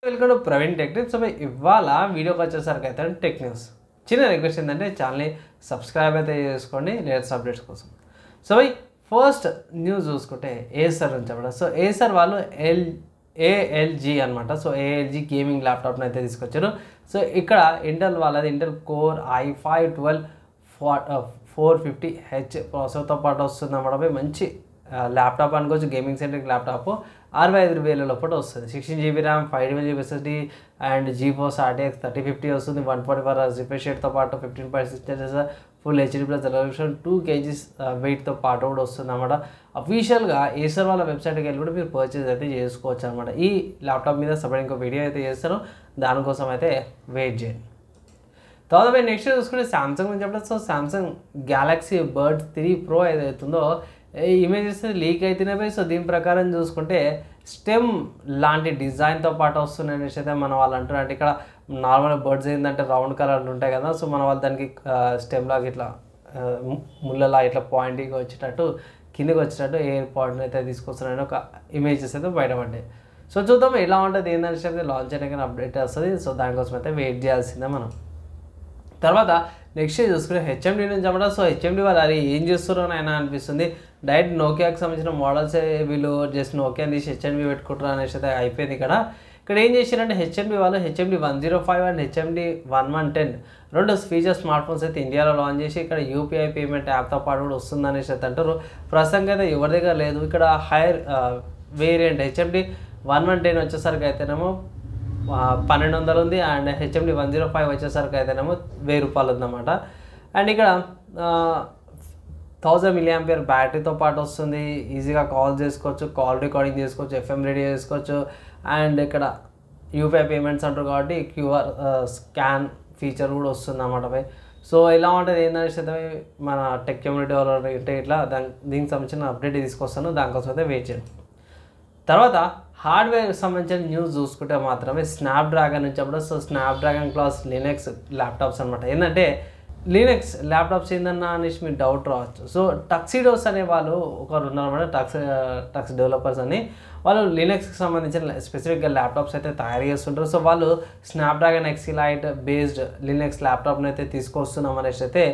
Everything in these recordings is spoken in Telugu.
Welcome to Praveen tech tips. So ఇవాళ వీడియోకి వచ్చేసరికి అయితే టెక్ న్యూస్. చిన్న రిక్వెస్ట్ ఏంటంటే ఛానల్ని సబ్స్క్రైబ్ అయితే చేసుకోండి లేటెస్ట్ అప్డేట్స్ కోసం. సో ఫస్ట్ న్యూస్ చూసుకుంటే ఏసర్ నుంచి అన్నమాట. సో ఏసర్ వాళ్ళు ఏఎల్జీ అనమాట. సో ఏఎల్జీ గేమింగ్ ల్యాప్టాప్ని అయితే తీసుకొచ్చారు. సో ఇక్కడ ఇంటెల్ వాళ్ళది ఇంటెల్ కోర్ i5 12 450H ప్రాసెసర్తో పాటు వస్తుంది అన్నమాట. మంచి ల్యాప్టాప్ అనుకోవచ్చు, గేమింగ్ సెంట్రిక్ ల్యాప్టాప్ 65,000 లోపల వస్తుంది. 16GB RAM, 512GB SSD and GeForce RTX 3050 వస్తుంది. 144 రిఫ్రెష్ రేట్తో పాటు 15.6 inches full HD+ resolution 2 kg వెయిట్తో పాటు కూడా వస్తుంది అన్నమాట. అఫీషియల్గా ఏసర్ వాళ్ళ వెబ్సైట్కి వెళ్ళి కూడా మీరు పర్చేజ్ అయితే చేసుకోవచ్చు అనమాట. ఈ ల్యాప్టాప్ మీద సపరేట్ ఇంకో వీడియో అయితే చేస్తాను, దానికోసం అయితే వెయిట్ చేయండి. తర్వాత నెక్స్ట్ చూసుకుంటే సామ్సంగ్ నుంచి చెప్పడం. So Samsung Galaxy bird 3 Pro ఏదైతుందో ఇమేజెస్ లీక్ అవుతున్నాయి. సో దీని ప్రకారం చూసుకుంటే స్టెమ్ లాంటి డిజైన్తో పాటు వస్తున్నాయి అనేసి అయితే మన వాళ్ళు అంటున్నారు. అంటే ఇక్కడ నార్మల్ బర్డ్స్ ఏంటంటే రౌండ్ కలర్లు ఉంటాయి కదా. సో మన వాళ్ళు దానికి స్టెమ్ లాగా ఇట్లా ముళ్ళలా ఇట్లా పాయింట్గా వచ్చేటట్టు కిందకి వచ్చేటట్టు ఎయిర్ పాయింట్ అయితే తీసుకొస్తున్నాయని ఒక ఇమేజెస్ అయితే బయటపడ్డాయి. సో చూద్దాం ఎలా ఉంటుంది ఏంటనేసి అయితే లాంచ్ అయినా అప్డేట్ వస్తుంది. సో దానికోసం అయితే వెయిట్ చేయాల్సిందే మనం. తర్వాత నెక్స్ట్ చూసుకునే హెచ్ఎండి నుంచి చెప్పడం. సో హెచ్ఎండి వాళ్ళు అది ఏం చేస్తారో అని అయినా అనిపిస్తుంది. డైరెక్ట్ నోకియాకి సంబంధించిన మోడల్సే వీళ్ళు జస్ట్ నోకియాని తీసి హెచ్ఎండి పెట్టుకుంటారు అనేసి అయితే అయిపోయింది. ఇక్కడ ఏం చేశారంటే హెచ్ఎండి వాళ్ళు హెచ్ఎండి 105 అండ్ హెచ్ఎండి 1110 రెండు ఫీచర్ స్మార్ట్ ఫోన్స్ అయితే ఇండియాలో లాంచ్ చేసి ఇక్కడ యూపీఐ పేమెంట్ యాప్తో పాటు కూడా వస్తుంది అనేసి అయితే అంటారు. ప్రస్తుతానికి అయితే ఎవరి దగ్గర లేదు. ఇక్కడ హైయర్ వేరియంట్ హెచ్ఎండి 1110 వచ్చేసరికి అయితేనేమో 1200 ఉంది. అండ్ హెచ్ఎండి 105 వచ్చేసరికి అయితేనేమో 1000 రూపాయలు ఉందన్నమాట. అండ్ ఇక్కడ 1000 mAh బ్యాటరీతో పాటు వస్తుంది. ఈజీగా కాల్ చేసుకోవచ్చు, కాల్ రికార్డింగ్ చేసుకోవచ్చు, FM రేడియో చేసుకోవచ్చు. అండ్ ఇక్కడ యూపీఐ పేమెంట్స్ అంటారు కాబట్టి QR స్కాన్ ఫీచర్ కూడా వస్తుంది అన్నమాట. సో ఇలా ఉంటుంది ఏంటనేసి అయితే మన టెక్ కమ్యూనిటీ వాళ్ళు అంటే ఇట్లా దీనికి సంబంధించిన అప్డేట్ తీసుకొస్తాను, దానికోసం అయితే వెయిట్ చేయండి. తర్వాత హార్డ్వేర్ సంబంధించిన న్యూస్ చూసుకుంటే మాత్రమే స్నాప్డ్రాగన్ నుంచి అప్పుడు. So Snapdragon class Linux laptops అనమాట. ఏంటంటే లినక్స్ ల్యాప్టాప్స్ ఏందన్నా అనేసి మీరు డౌట్ రావచ్చు. సో టక్సిడోస్ అనే వాళ్ళు ఒకరు ఉన్నారన్నమాట, టక్స్ డెవలపర్స్ అని. వాళ్ళు లినక్స్కి సంబంధించిన స్పెసిఫిక్గా ల్యాప్టాప్స్ అయితే తయారు చేస్తుంటారు. సో వాళ్ళు స్నాప్డ్రాగన్ ఎక్సిలైట్ బేస్డ్ లినక్స్ ల్యాప్టాప్ని అయితే తీసుకొస్తున్నాం అనేసి అయితే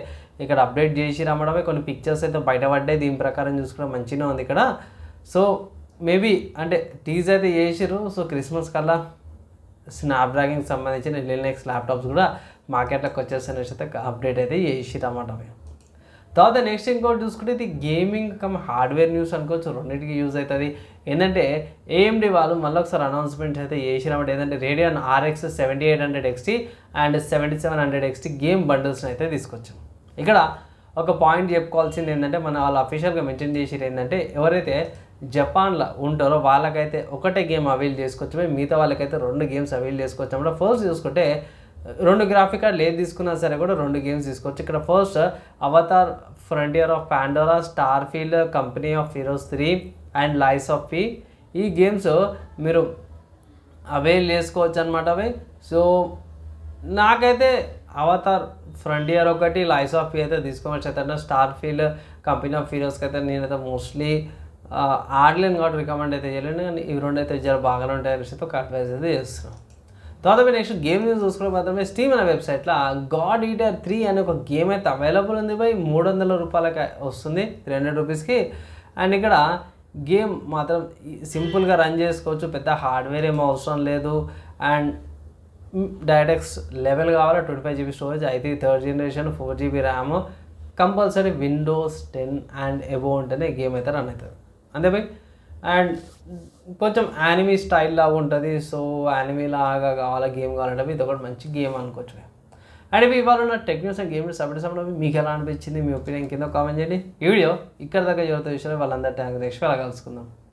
ఇక్కడ అప్డేట్ చేసి రమ్మడమే. కొన్ని పిక్చర్స్ అయితే బయటపడ్డాయి. దీని ప్రకారం చూసుకుంటే మంచిగా ఉంది ఇక్కడ. సో మేబీ అంటే టీజ్ అయితే చేసిరు. సో క్రిస్మస్ కల్లా స్నాప్డ్రాగన్కి సంబంధించిన లినక్స్ ల్యాప్టాప్స్ కూడా మార్కెట్లోకి వచ్చేసనేసి అయితే అప్డేట్ అయితే చేసిరు అన్నమాట. తర్వాత నెక్స్ట్ ఇంకోటి చూసుకుంటే ఇది గేమింగ్ హార్డ్వేర్ న్యూస్ అనుకోవచ్చు, రెండింటికి యూజ్ అవుతుంది. ఏంటంటే AMD వాళ్ళు మళ్ళీ ఒకసారి అనౌన్స్మెంట్ అయితే చేసినప్పుడు ఏంటంటే Radeon RX 7800 XT and 7700 XT game బండిల్స్ని అయితే తీసుకొచ్చాం. ఇక్కడ ఒక పాయింట్ చెప్పుకోవాల్సింది ఏంటంటే మన వాళ్ళు అఫీషియల్గా మెన్షన్ చేసిరు ఏంటంటే ఎవరైతే జపాన్లో ఉంటారో వాళ్ళకైతే ఒకటే గేమ్ అవైల్ చేసుకోవచ్చు, మిగతా వాళ్ళకైతే 2 గేమ్స్ అవైల్ చేసుకోవచ్చు అన్నమాట. ఫస్ట్ చూసుకుంటే 2 గ్రాఫిక్ కార్డులు ఏది తీసుకున్నా సరే కూడా 2 గేమ్స్ తీసుకోవచ్చు. ఇక్కడ first Avatar frontier of Pandora, Starfield, company of heroes 3 and lies of P ఈ గేమ్స్ మీరు అవైల్ చేసుకోవచ్చు అనమాట. సో నాకైతే అవతార్ ఫ్రంటియర్ ఒకటి, లైస్ ఆఫ్ పి అయితే తీసుకోవచ్చు అయితే. స్టార్ఫీల్డ్, కంపెనీ ఆఫ్ హీరోస్కి అయితే నేనైతే మోస్ట్లీ ఆడలేను కాబట్టి రికమెండ్ అయితే చేయలేను, కానీ ఇవి 2 అయితే జర బాగానే ఉంటాయి అనేసి ఒక అడ్వైజ్ అయితే చేస్తున్నాను. తర్వాత నెక్స్ట్ గేమ్ న్యూస్ చూసుకుంటే మాత్రమే స్టీమ్ అనే వెబ్సైట్లో గాడ్ ఈటర్ 3 అనే ఒక గేమ్ అయితే అవైలబుల్ ఉంది. 300 రూపాయలకి వస్తుంది, 300 రూపీస్కి. అండ్ ఇక్కడ గేమ్ మాత్రం సింపుల్గా రన్ చేసుకోవచ్చు, పెద్ద హార్డ్వేర్ ఏమో అవసరం లేదు. అండ్ డైరెక్ట్స్ లెవెల్ కావాలి, 25GB స్టోరేజ్, అయితే 3rd generation, 4GB RAM, compulsory Windows 10 and above ఉంటేనే గేమ్ అయితే రన్ అవుతుంది అంతే బై. అండ్ కొంచెం యానిమీ స్టైల్ లాగా ఉంటుంది. సో యానిమీ లాగా కావాలా గేమ్ కావాలంటే ఇది ఒకటి మంచి గేమ్ అనుకోవచ్చు. అండ్ ఇవాళ ఉన్న tech news and game separate మీకు ఎలా అనిపించింది, మీ ఒపీనియన్ కింద కామెంట్ చేయండి. ఈ వీడియో ఇక్కడ దాకా చదువుతూ విషయాలు వాళ్ళందరి నెక్స్ట్ అలా కలుసుకుందాం.